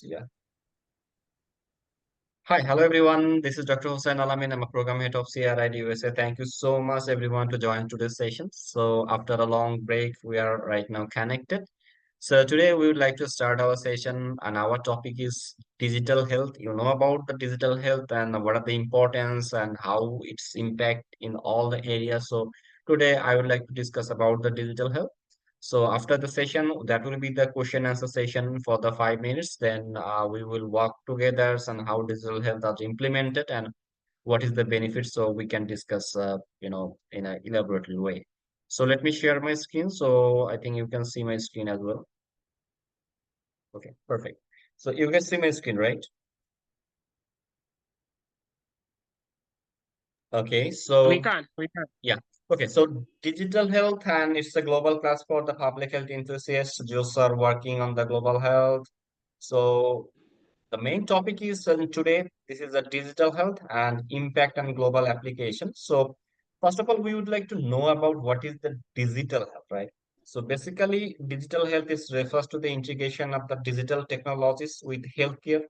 Yeah. Hi, hello everyone. This is Dr. Hossain Al-Amin. I'm a program head of CRID USA. Thank you so much everyone to join today's session. So after a long break, we are right now connected. So today we would like to start our session and our topic is digital health. You know about the digital health and what are the importance and how its impact in all the areas. So today I would like to discuss about the digital health. So after the session, that will be the question answer session for the 5 minutes. Then we will walk together on how digital health are implemented and what is the benefit. So we can discuss, in an elaborate way. So let me share my screen. So I think you can see my screen as well. Okay, perfect. So you can see my screen, right? Okay, We so can, we can. yeah. Okay, so digital health and it's a global class for the public health enthusiasts. Those are working on the global health. So the main topic is today, this is a digital health and impact on global application. So first of all, we would like to know about what is the digital health, right? So basically, digital health is refers to the integration of the digital technologies with healthcare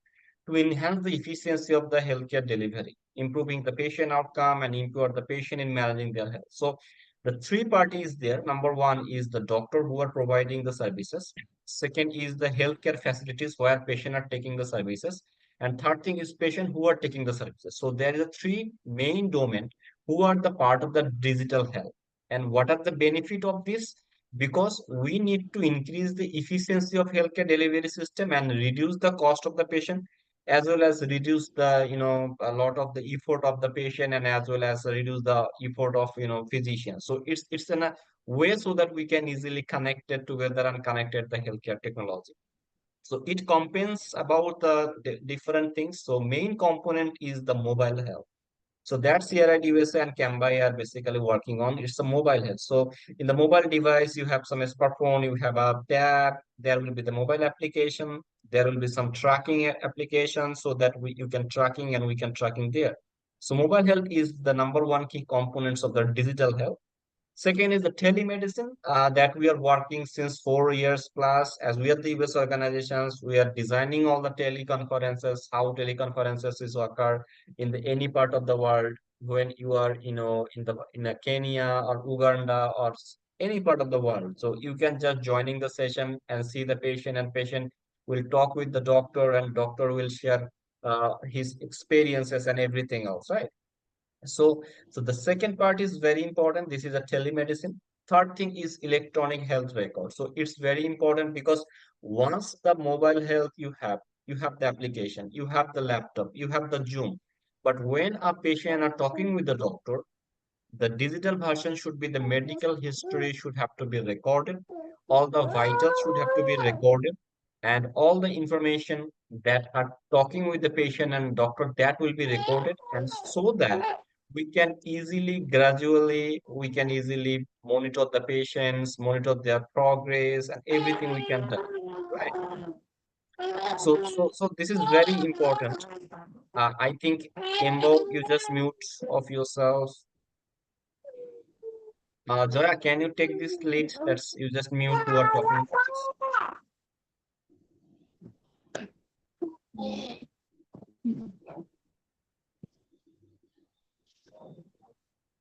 to enhance the efficiency of the healthcare delivery, improving the patient outcome and empower the patient in managing their health. So the three parties there. Number one is the doctor who are providing the services. Second is the healthcare facilities where patient are taking the services. And third thing is patient who are taking the services. So there is a three main domain who are the part of the digital health. And what are the benefit of this? Because we need to increase the efficiency of healthcare delivery system and reduce the cost of the patient as well as reduce the a lot of the effort of the patient and as well as reduce the effort of physician. So it's in a way so that we can easily connect it together and connected the healthcare technology. So it complains about the different things. So main component is the mobile health. So that's CRID USA and Cambai are basically working on. It's a mobile health. So in the mobile device, you have some smartphone, you have a tab, there will be the mobile application, there will be some tracking application so that you can tracking and we can tracking there. So mobile health is the number one key components of the digital health. Second is the telemedicine that we are working since 4 years plus. As we are the US organizations, we are designing all the teleconferences, how teleconferences is occur in the any part of the world when you are, in a Kenya or Uganda or any part of the world. So you can just joining the session and see the patient, and patient will talk with the doctor, and doctor will share his experiences and everything else, right? So, so the second part is very important. This is a telemedicine. Third thing is electronic health record. So it's very important because once the mobile health you have the application, you have the laptop, you have the Zoom. But when a patient are talking with the doctor, the digital version should be the medical history should have to be recorded. All the vitals should have to be recorded, and all the information that are talking with the patient and doctor that will be recorded, and so that we can easily monitor the patients, monitor their progress, and everything we can do, right? So this is very important. I think Embo, you just mute of yourself. Zoya, can you take this lead? That's you just mute who are talking about this.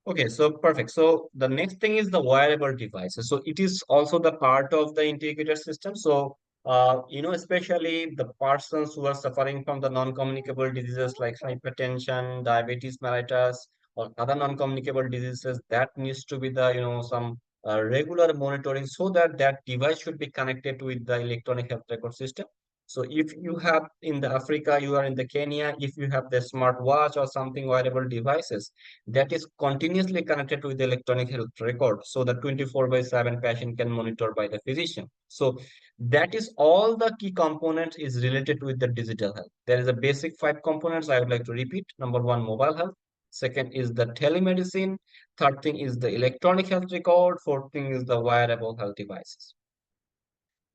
Okay, so perfect. So the next thing is the wearable devices. So it is also the part of the integrated system. So especially the persons who are suffering from the non-communicable diseases like hypertension, diabetes mellitus, or other non-communicable diseases, that needs to be the some regular monitoring so that that device should be connected with the electronic health record system. So if you have in the Africa, you are in the Kenya, if you have the smartwatch or something wearable devices that is continuously connected with the electronic health record so the 24 by 7 patient can monitor by the physician. So that is all the key components is related with the digital health. There is a basic five components I would like to repeat. Number one, mobile health. Second is the telemedicine. Third thing is the electronic health record. Fourth thing is the wearable health devices.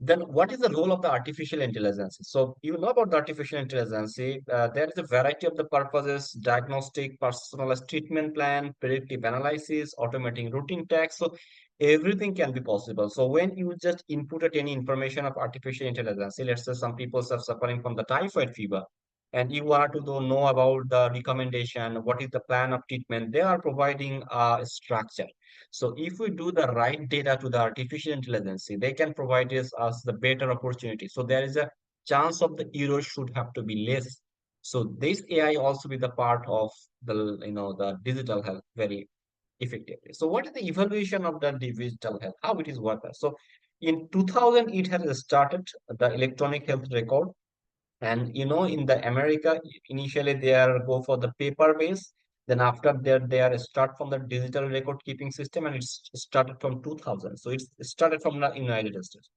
Then what is the role of the artificial intelligence? So you know about the artificial intelligence. There is a variety of the purposes: diagnostic, personalized treatment plan, predictive analysis, automating routine tasks. So everything can be possible. So when you just inputted any information of artificial intelligence, say let's say some people are suffering from the typhoid fever, and you want to know about the recommendation, what is the plan of treatment, they are providing a structure. So if we do the right data to the artificial intelligence, they can provide us the better opportunity. So there is a chance of the error should have to be less. So this AI also be the part of the the digital health very effectively. So what is the evaluation of the digital health? How it is working? So in 2000, it has started the electronic health record. And in the America, initially they are go for the paper base. Then after that, they are start from the digital record keeping system, and it's started from 2000. So it's started from the United States.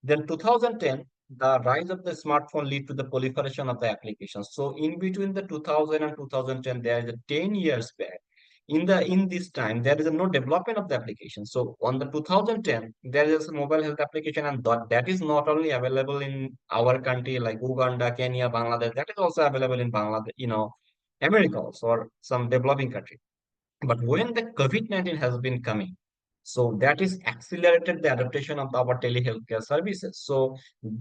Then 2010, the rise of the smartphone lead to the proliferation of the applications. So in between the 2000 and 2010, there is a 10 years back. In this time, there is no development of the application. So on the 2010, there is a mobile health application, and that is not only available in our country like Uganda, Kenya, Bangladesh. That is also available in Bangladesh, America also, or some developing country. But when the COVID-19 has been coming, so that is accelerated the adaptation of our telehealthcare services. So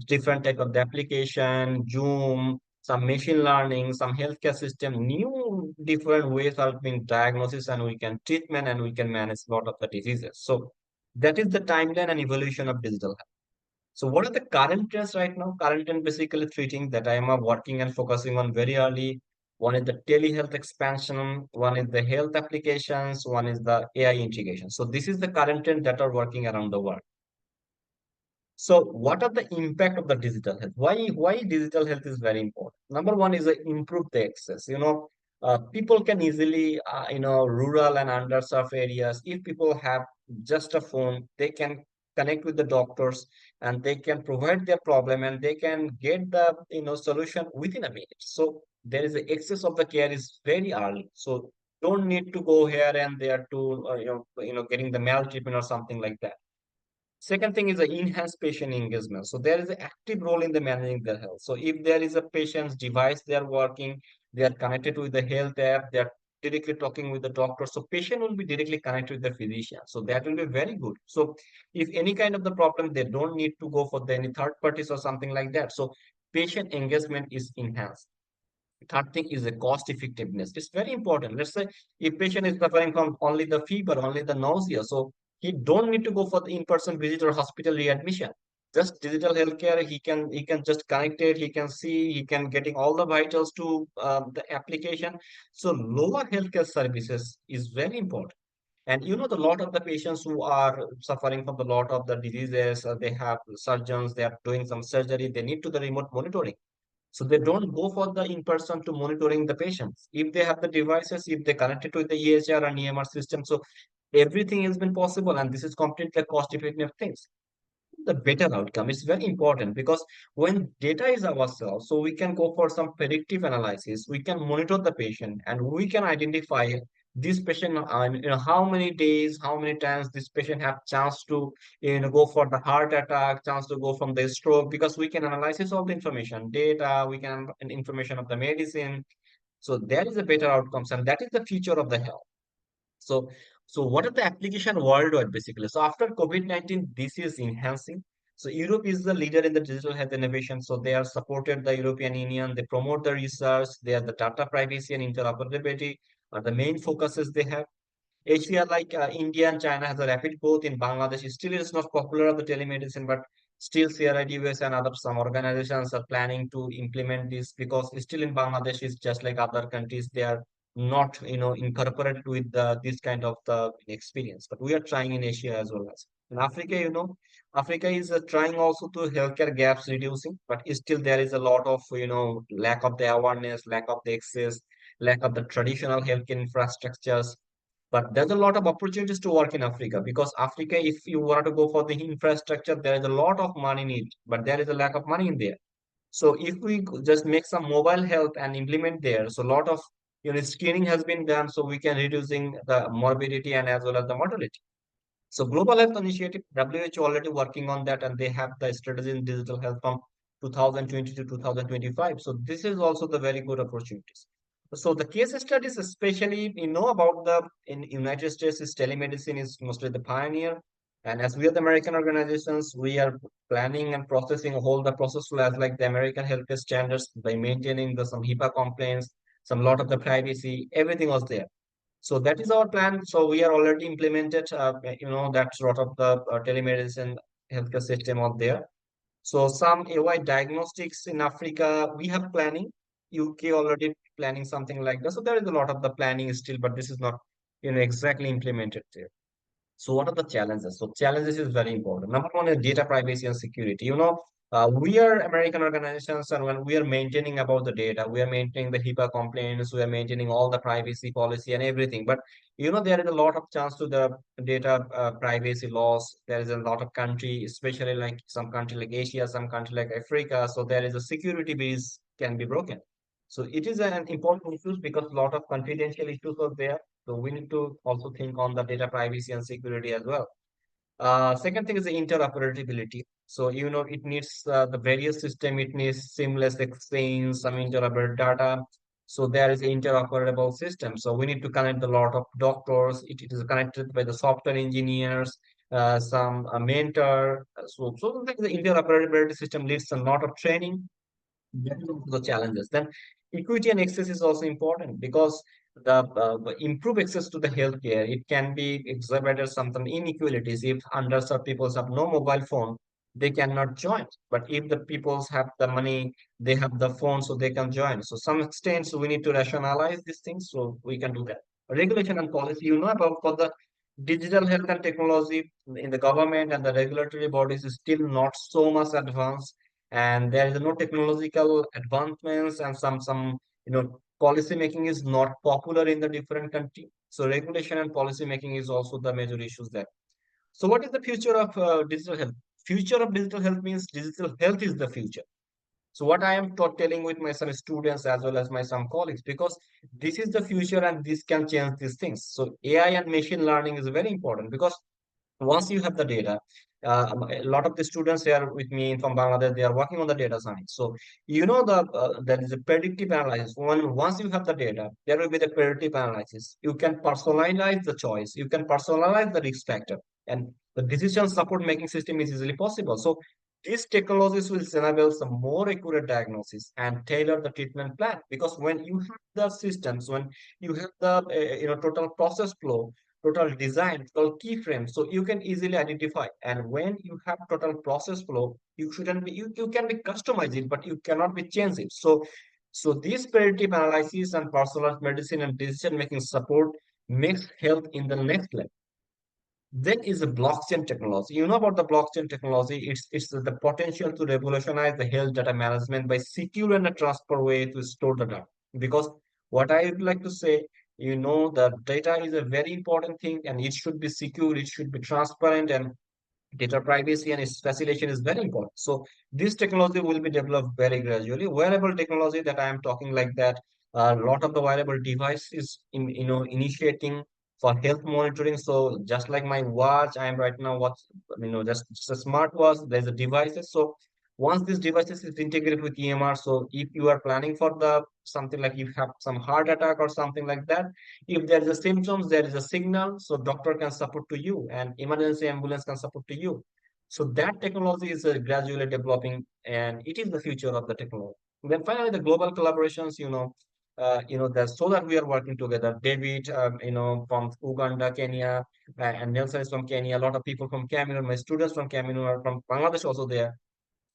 different type of the application, Zoom, some machine learning, some healthcare system, new different ways of being diagnosis, and we can treatment, and we can manage a lot of the diseases. So that is the timeline and evolution of digital. So what are the current trends right now? Current trend basically three things that I am working and focusing on very early. One is the telehealth expansion, one is the health applications, one is the AI integration. So this is the current trend that are working around the world. So what are the impact of the digital health? Why digital health is very important? Number one is improve the access. People can easily, rural and underserved areas. If people have just a phone, they can connect with the doctors, and they can provide their problem, and they can get the solution within a minute. So there is a access of the care is very early. So don't need to go here and there to getting the maltreatment or something like that. Second thing is the enhanced patient engagement. So there is an active role in the managing their health. So if there is a patient's device they are working, they are connected with the health app, they are directly talking with the doctor. So patient will be directly connected with the physician. So that will be very good. So if any kind of the problem, they don't need to go for any third parties or something like that. So patient engagement is enhanced. Third thing is the cost effectiveness. It's very important. Let's say if patient is suffering from only the fever, only the nausea, so he don't need to go for the in-person visit or hospital readmission. Just digital healthcare, he can just connect it, he can see, he can getting all the vitals to the application. So lower healthcare services is very important. And the lot of the patients who are suffering from the lot of the diseases, they have surgeons, they are doing some surgery, they need to the remote monitoring. So they don't go for the in-person to monitoring the patients. If they have the devices, if they connect it to the EHR and EMR system, so everything has been possible, and this is completely cost-effective things. The better outcome is very important, because when data is ourselves, so we can go for some predictive analysis, we can monitor the patient, and we can identify this patient, how many days, how many times this patient have chance to go for the heart attack, chance to go from the stroke, because we can analyze all the information data, we can information of the medicine. So there is a better outcomes, and that is the future of the health. So, so what are the application worldwide basically? So after COVID-19, this is enhancing. So Europe is the leader in the digital health innovation. So they are supported the European Union. They promote the research. They are the data privacy and interoperability are the main focuses they have. Asia, like India and China, has a rapid growth. In Bangladesh, still it is not popular of the telemedicine, but still CRIDUS and other some organizations are planning to implement this, because still in Bangladesh is just like other countries, they are not incorporated with this kind of the experience. But we are trying in Asia as well as in Africa. Africa is trying also to healthcare gaps reducing, but still there is a lot of lack of the awareness, lack of the access, lack of the traditional healthcare infrastructures. But there's a lot of opportunities to work in Africa, because Africa, if you want to go for the infrastructure, there is a lot of money need, but there is a lack of money in there. So if we just make some mobile health and implement there, so a lot of screening has been done, so we can reducing the morbidity and as well as the mortality. So Global Health Initiative, WHO already working on that, and they have the strategy in digital health from 2020 to 2025. So this is also the very good opportunities. So the case studies, especially about the in United States, is telemedicine is mostly the pioneer, and as we are the American organizations, we are planning and processing a whole the process flow as like the American healthcare standards by maintaining the some HIPAA complaints, some lot of the privacy, everything was there. So that is our plan. So we are already implemented, that sort of the telemedicine healthcare system out there. So some AI diagnostics in Africa, we have planning. UK already planning something like that. So there is a lot of the planning still, but this is not, exactly implemented there. So what are the challenges? So challenges is very important. Number one is data privacy and security. We are American organizations, and when we are maintaining about the data, we are maintaining the HIPAA complaints, we are maintaining all the privacy policy and everything. But there is a lot of chance to the data privacy laws. There is a lot of country, especially like some country like Asia, some country like Africa. So there is a security base can be broken. So it is an important issue because a lot of confidential issues are there. So we need to also think on the data privacy and security as well. Second thing is the interoperability. So, it needs the various system, it needs seamless exchange, some interoperable data. So there is interoperable system. So we need to connect a lot of doctors. It is connected by the software engineers, some mentor. So the interoperability system leads a lot of training. That is also the challenges. Then equity and access is also important because the improve access to the healthcare, it can be exacerbated some inequalities. If underserved people have no mobile phone, they cannot join. But if the peoples have the money, they have the phone, so they can join. So some extent, so we need to rationalize these things so we can do that. Regulation and policy, about for the digital health and technology in the government and the regulatory bodies is still not so much advanced, and there is no technological advancements, and some policy making is not popular in the different country. So regulation and policy making is also the major issues there. So what is the future of digital health? Future of digital health means digital health is the future. So what I am telling with my some students as well as my some colleagues, because this is the future and this can change these things. So AI and machine learning is very important because once you have the data, a lot of the students here with me from Bangladesh, they are working on the data science. So there is a predictive analysis. Once you have the data, there will be the predictive analysis. You can personalize the choice. You can personalize the risk factor, and the decision support making system is easily possible. So these technologies will enable some more accurate diagnosis and tailor the treatment plan. Because when you have the systems, when you have the total process flow, total design, total keyframes, so you can easily identify. And when you have total process flow, you shouldn't be you can be customize it, but you cannot be change it. So these predictive analysis and personalized medicine and decision making support makes health in the next level. Then is the blockchain technology. You know about the blockchain technology? It's the potential to revolutionize the health data management by secure and a transfer way to store the data. Because what I would like to say, the data is a very important thing, and it should be secure, it should be transparent, and data privacy and its facilitation is very important. So this technology will be developed very gradually. Wearable technology that I am talking like that, a lot of the wearable devices initiating for health monitoring. So just like my watch, I am right now just a smartwatch. There's a devices. So once this devices is integrated with EMR, so if you are planning for the something like you have some heart attack or something like that, if there is a symptoms, there is a signal, so doctor can support to you and emergency ambulance can support to you. So that technology is gradually developing, and it is the future of the technology. Then finally, the global collaborations, that's so that we are working together. David, from Uganda, Kenya, and Nelson is from Kenya. A lot of people from Cameroon, my students from Cameroon are from Bangladesh also there.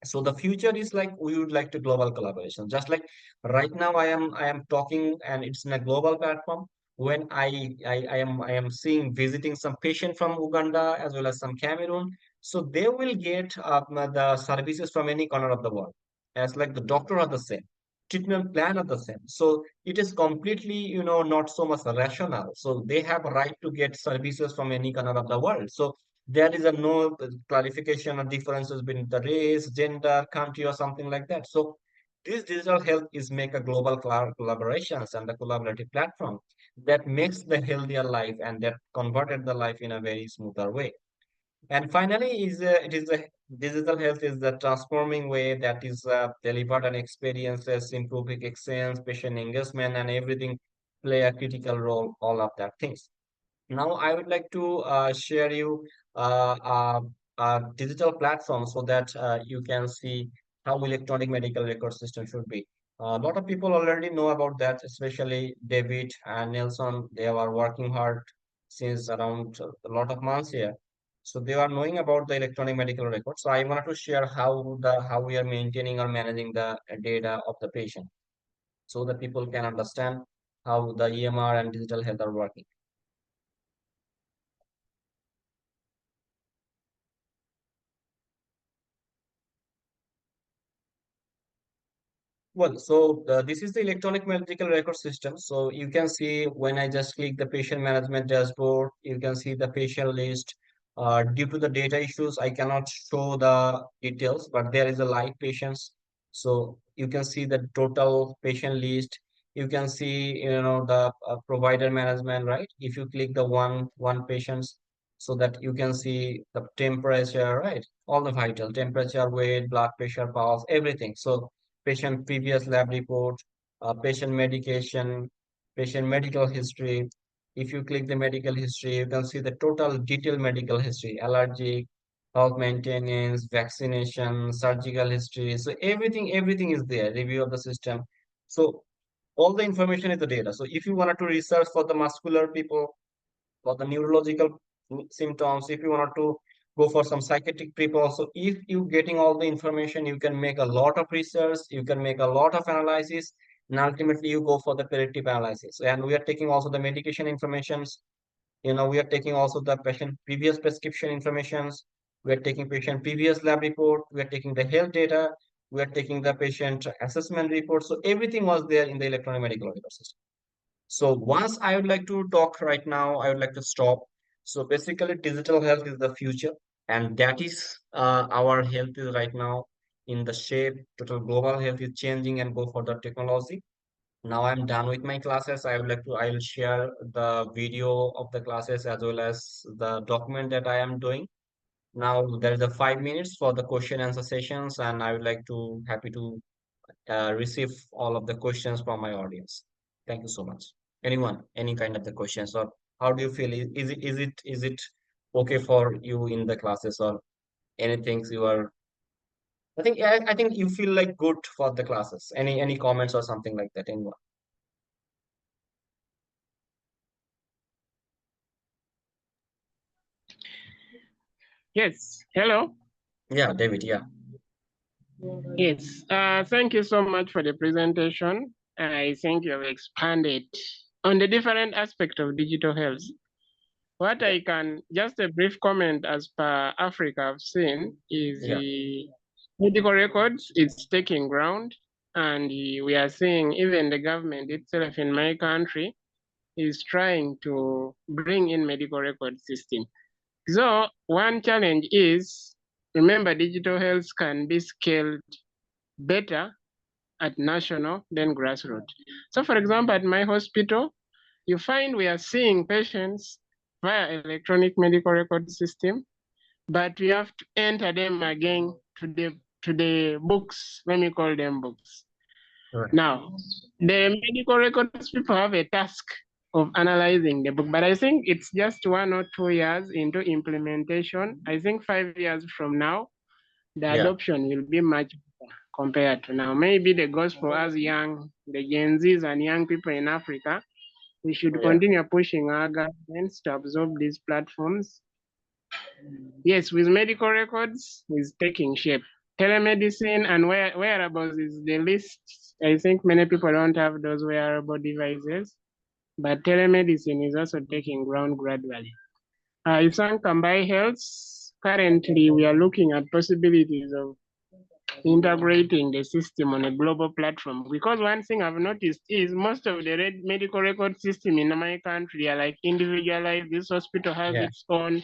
So the future is like we would like to global collaboration. Just like right now, I am talking and it's in a global platform. When I am seeing visiting some patient from Uganda as well as some Cameroon, so they will get the services from any corner of the world. As like the doctor are the same, treatment plan are the same. So it is completely not so much rational. So they have a right to get services from any corner of the world. So there is a no clarification or differences between the race, gender, country, or something like that. So this digital health is make a global collaborations and the collaborative platform that makes the healthier life and that converted the life in a very smoother way. And finally, it is the digital health is the transforming way that is delivered and experiences, improving exchange, patient engagement, and everything play a critical role. All of that things. Now, I would like to share you a digital platform so that you can see how electronic medical record system should be. A lot of people already know about that, especially David and Nelson. They are working hard since around a lot of months here. So they are knowing about the electronic medical record. So I wanted to share how we are maintaining or managing the data of the patient so that people can understand how the EMR and digital health are working. Well, so this is the electronic medical record system. So you can see when I just click the patient management dashboard, you can see the patient list. Due to the data issues, I cannot show the details, but there is a live patients. So you can see the total patient list. You can see, the provider management, right? If you click the one patients, so that you can see the temperature, right? All the vital temperature, weight, blood pressure, pulse, everything. So patient previous lab report, patient medication, patient medical history. If you click the medical history, you can see the total detailed medical history, allergic, health maintenance, vaccination, surgical history. So everything is there, review of the system. So all the information is the data. So if you wanted to research for the muscular people, for the neurological symptoms, if you want to go for some psychiatric people also, if you getting all the information, you can make a lot of research, you can make a lot of analysis, and ultimately you go for the predictive analysis. And we are taking also the medication informations, we are taking also the patient previous prescription informations, we are taking patient previous lab report, we are taking the health data, we are taking the patient assessment report. So everything was there in the electronic medical record system. So once I would like to talk right now, I would like to stop. So basically, digital health is the future, and that is our health is right now in the shape. Total global health is changing and go for the technology. Now I'm done with my classes. I will share the video of the classes as well as the document that I am doing. Now there is a 5 minutes for the question answer sessions, and I would like to happy to receive all of the questions from my audience. Thank you so much. Anyone, any kind of the questions, or how do you feel? Is it okay for you in the classes, or anything you are? I think you feel like good for the classes. Any comments or something like that? Anyone? Yes. Hello. Yeah, David. Yeah, Yes. Thank you so much for the presentation. I think you have expanded on the different aspect of digital health. What yeah, I can just a brief comment as per Africa I've seen is yeah, the medical records it's taking ground, and we are seeing even the government itself in my country is trying to bring in medical record system. So one challenge is, remember, digital health can be scaled better at national than grassroots. So for example, at my hospital, you find we are seeing patients via electronic medical record system, but we have to enter them again to the books. Let me call them books. right. Now, the medical records people have a task of analyzing the book, but I think it's just 1 or 2 years into implementation. I think 5 years from now, the Yeah, adoption will be much better compared to now. Maybe the gospel as the Gen Zs and young people in Africa, we should yeah, continue pushing our governments to absorb these platforms. Yes, with medical records is taking shape. Telemedicine and wearables is the least. I think many people don't have those wearable devices, but telemedicine is also taking ground gradually. If some can buy health, currently we are looking at possibilities of integrating the system on a global platform. Because one thing I've noticed is most of the medical record system in my country are like individualized. This hospital has yeah, its own,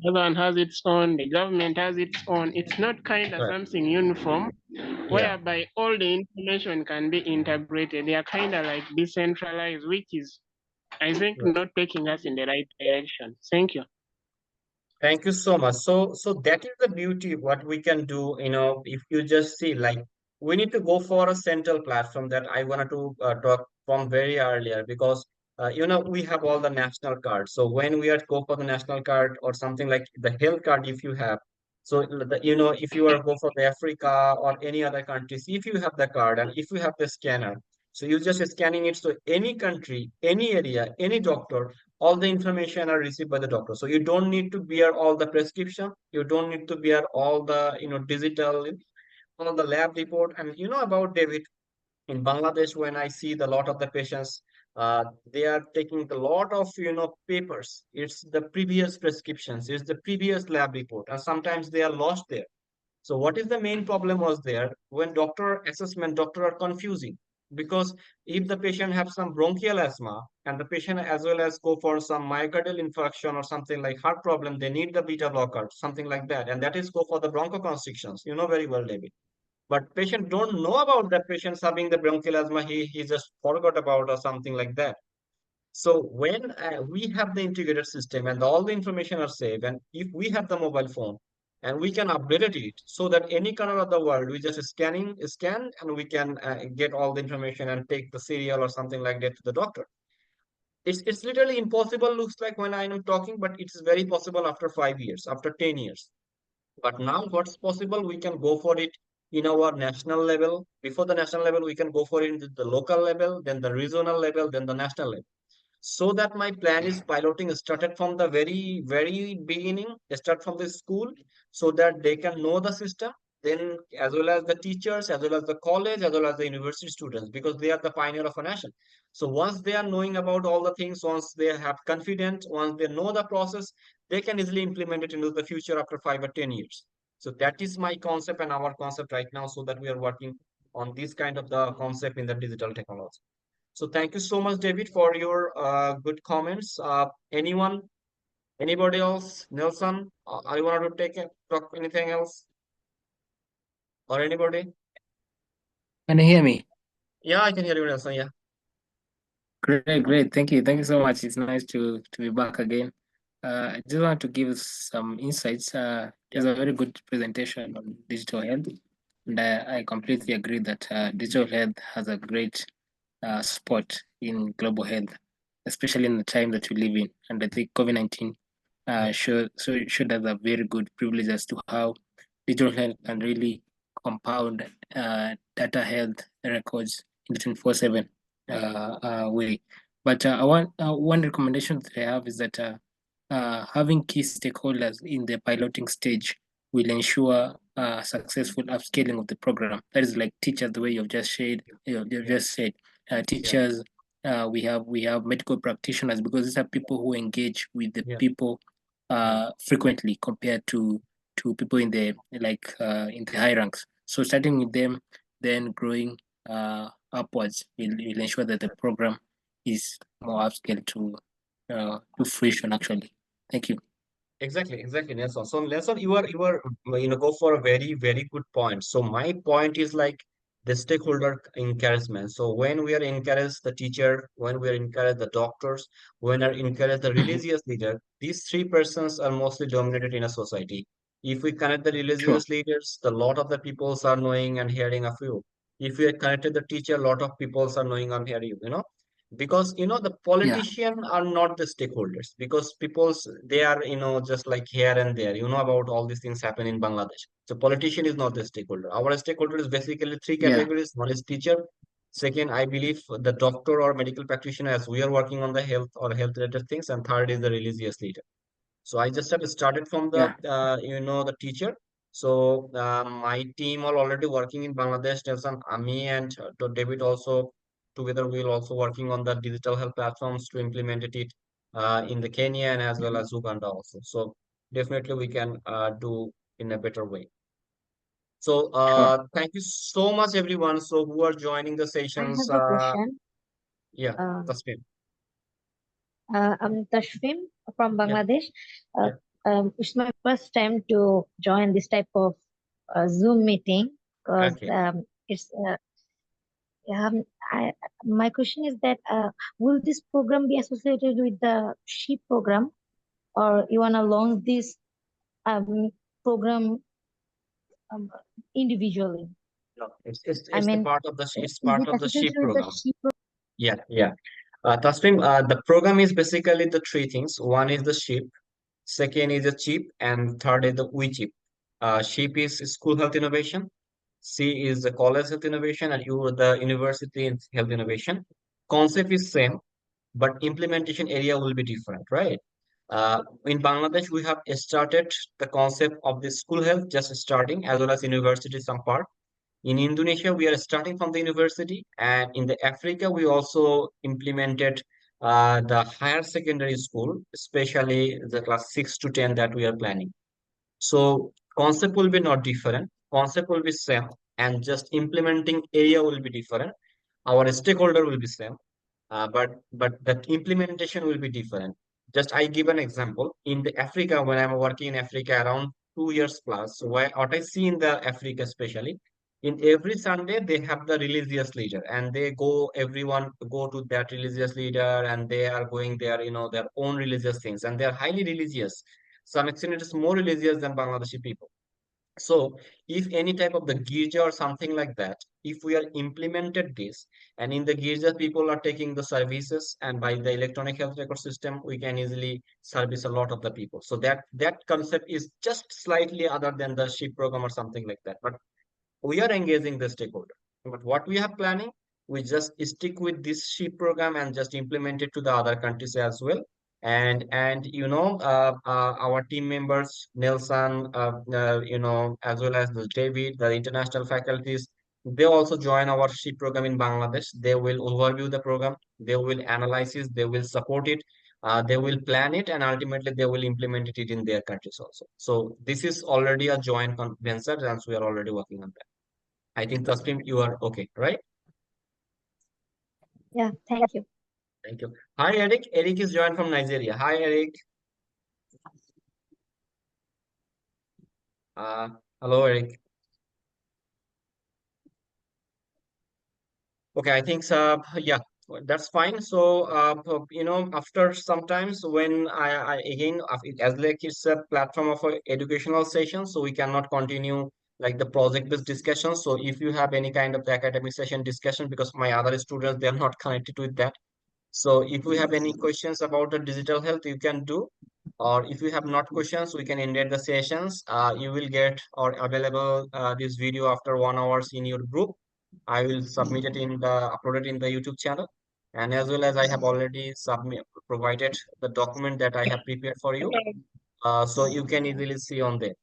the other one has its own, the government has its own. It's not kind of right. something uniform Yeah, whereby all the information can be integrated. They are kind of like decentralized, which is, I think, right. not taking us in the right direction. Thank you. Thank you so much. So that is the beauty what we can do, if you just see like we need to go for a central platform that I wanted to talk from very earlier because we have all the national cards. So when we are go for the national card or something like the health card, if you have, if you are go for the Africa or any other countries, if you have the card and if you have the scanner, so you just scanning it. So any country, any area, any doctor, all the information are received by the doctor, so you don't need to bear all the prescription, you don't need to bear all the digital, all the lab report. And about David, in Bangladesh, when I see the lot of the patients, they are taking a lot of papers, it's the previous prescriptions, it's the previous lab report, and sometimes they are lost there. So what is the main problem was there when doctor assessment, doctor are confusing because if the patient have some bronchial asthma and the patient as well as go for some myocardial infarction or something like heart problem, they need the beta blocker, something like that, and that is go for the bronchoconstrictions. You know very well, David. But patient don't know about that patient's having the bronchial asthma. He just forgot about or something like that. So when we have the integrated system and all the information are saved, and if we have the mobile phone and we can update it so that any corner of the world, we just scan and we can get all the information and take the serial or something like that to the doctor. It's literally impossible, looks like when I am talking, but it's very possible after 5 years, after 10 years. But now what's possible, we can go for it in our national level. Before the national level, we can go for it in the local level, then the regional level, then the national level. So that my plan is piloting started from the very beginning, start from the school, so that they can know the system, then as well as the teachers, as well as the college, as well as the university students, because they are the pioneer of a nation. So once they are knowing about all the things, once they have confidence, once they know the process, they can easily implement it into the future after 5 or 10 years. So that is my concept and our concept right now, so that we are working on this kind of the concept in the digital technology. So thank you so much, David, for your good comments. Anybody else? Nelson, are you want to talk anything else or anybody? Can you hear me? Yeah, I can hear you, Nelson. Yeah, Great, great. Thank you so much. It's nice to be back again. I just want to give some insights. It yeah, was a very good presentation on digital health, and I completely agree that digital health has a great spot in global health, especially in the time that we live in. And I think COVID-19 yeah, showed us a very good privilege as to how digital health can really compound data health records in the 24/7 way. But one recommendation that I have is that having key stakeholders in the piloting stage will ensure successful upscaling of the program. That is like teachers, the way you've yeah, just said. yeah, Teachers, we have medical practitioners because these are people who engage with the yeah, people yeah. frequently compared to people in the in the high ranks. So starting with them, then growing upwards will ensure that the program is more upscale to fruition actually. Thank you. Exactly, Nelson. So Nelson, you are go for a very good point. So my point is like the stakeholder encouragement. So when we are encourage the teacher, when we are encourage the doctors, when are encourage the Mhm. religious leader, these three persons are mostly dominated in a society. If we connect the Sure. religious leaders, the lot of the peoples are knowing and hearing of you. If we are connected the teacher, lot of peoples are knowing and hearing you. Because the Yeah. politician are not the stakeholders, because people's they are just like here and there, about all these things happen in Bangladesh. So politician is not the stakeholder. Our stakeholder is basically three Yeah. categories. One is teacher, second I believe the doctor or medical practitioner as we are working on the health or health related things, and third is the religious leader. So I just have started from the Yeah. the teacher. So my team are already working in Bangladesh. There's an Ami and David also together. We'll also working on the digital health platforms to implement it in the Kenya and as well Mhm. as Uganda also. So definitely we can do in a better way. So Sure. thank you so much everyone. So who are joining the I sessions? have a question. Yeah, Um, that's me. I'm Tashfim from Yeah, Bangladesh. Uh, yeah. it's my first time to join this type of Zoom meeting because Okay. it's. Um, I, my question is that will this program be associated with the SHIP program, or you wanna launch this? program individually. No, it's I the mean, part of the is it's part it of the SHIP associated with the program. sheep? Yeah, yeah. Tasnim, the program is basically the three things. One is the SHIP, second is the CHIP, and third is the WeChip. SHIP is school health innovation, C is the college health innovation, and U the university health innovation. Concept is same, but implementation area will be different, right? In Bangladesh, we have started the concept of the school health just starting, as well as university some part. In Indonesia, we are starting from the university, and in the Africa, we also implemented the higher secondary school, especially the class 6 to 10 that we are planning. So concept will be not different, concept will be same, and just implementing area will be different. Our stakeholder will be same, but the implementation will be different. Just I give an example. In the Africa, when I'm working in Africa around 2 years plus, so what I see in the Africa especially, in every Sunday they have the religious leader, and they go everyone go to that religious leader, and they are going their their own religious things, and they are highly religious. Some extent it is more religious than Bangladeshi people. So if any type of the Girja or something like that, if we are implemented this, and in the Girja people are taking the services, and by the electronic health record system, we can easily service a lot of the people. So that concept is just slightly other than the SHIP program or something like that. But we are engaging the stakeholder. But what we have planning, we just stick with this SHIP program and just implement it to the other countries as well. And our team members, Nelson, as well as the David, the international faculties, they also join our SHIP program in Bangladesh. They will overview the program, they will analyze it, they will support it, they will plan it, and ultimately they will implement it in their countries also. So this is already a joint venture, and we are already working on that. I think Taslim, you are okay, right? Yeah, thank you. Thank you. Hi, Eric. Eric is joined from Nigeria. Hi, Eric. Uh, Hello, Eric. Okay, I think yeah, that's fine. So after sometimes when I again as like it's a platform of a educational session, so we cannot continue like the project-based discussion. So if you have any kind of the academic session discussion, because my other students they are not connected with that. So if we have any questions about the digital health, you can do. Or if you have not questions, we can end the sessions. You will get or available this video after 1 hour in your group. I will submit it in the uploaded in the YouTube channel. And as well as I have already provided the document that I have prepared for you. So you can easily see on there.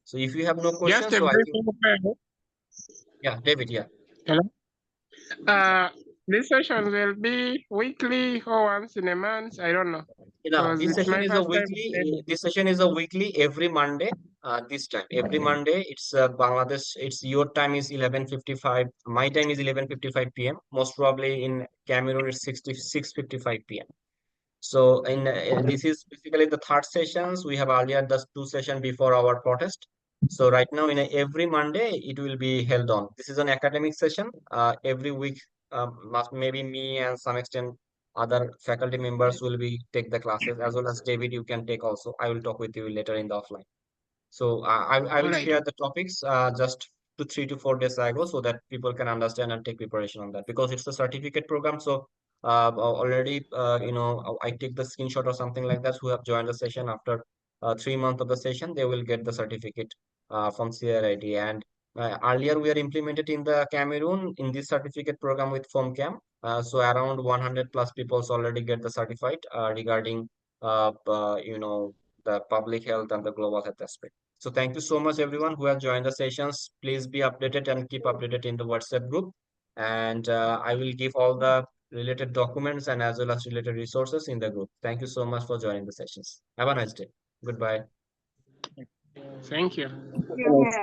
So if you have no Just questions, a so I brief think, overview. yeah, David, yeah. Hello? This session will be weekly or once in a month. I don't know Yeah, because this it's session my is a first time weekly. attending. This session is a weekly every Monday. This time every Monday it's Bangladesh. It's your time is 11:55. My time is 11:55 p.m. Most probably in Cameroon it's 6:55 p.m. So this is basically the third sessions. We have earlier the two session before our protest. So right now in every Monday it will be held on. This is an academic session. Every week, maybe me and some extent other faculty members will be take the classes, as well as David. You can take also. I will talk with you later in the offline. So I All will right. share the topics just 3 to 4 days ago so that people can understand and take preparation on that, because it's a certificate program. So already I take the screenshot or something like that who have joined the session after 3 months of the session, they will get the certificate from CRID. And earlier we are implemented in the Cameroon in this certificate program with FOMCAM. So around 100 plus people already get the certified regarding the public health and the global health aspect. So thank you so much, everyone who has joined the sessions. Please be updated and keep updated in the WhatsApp group. And I will give all the related documents and as well as related resources in the group. Thank you so much for joining the sessions. Have a nice day. Goodbye. Thank you. Nice,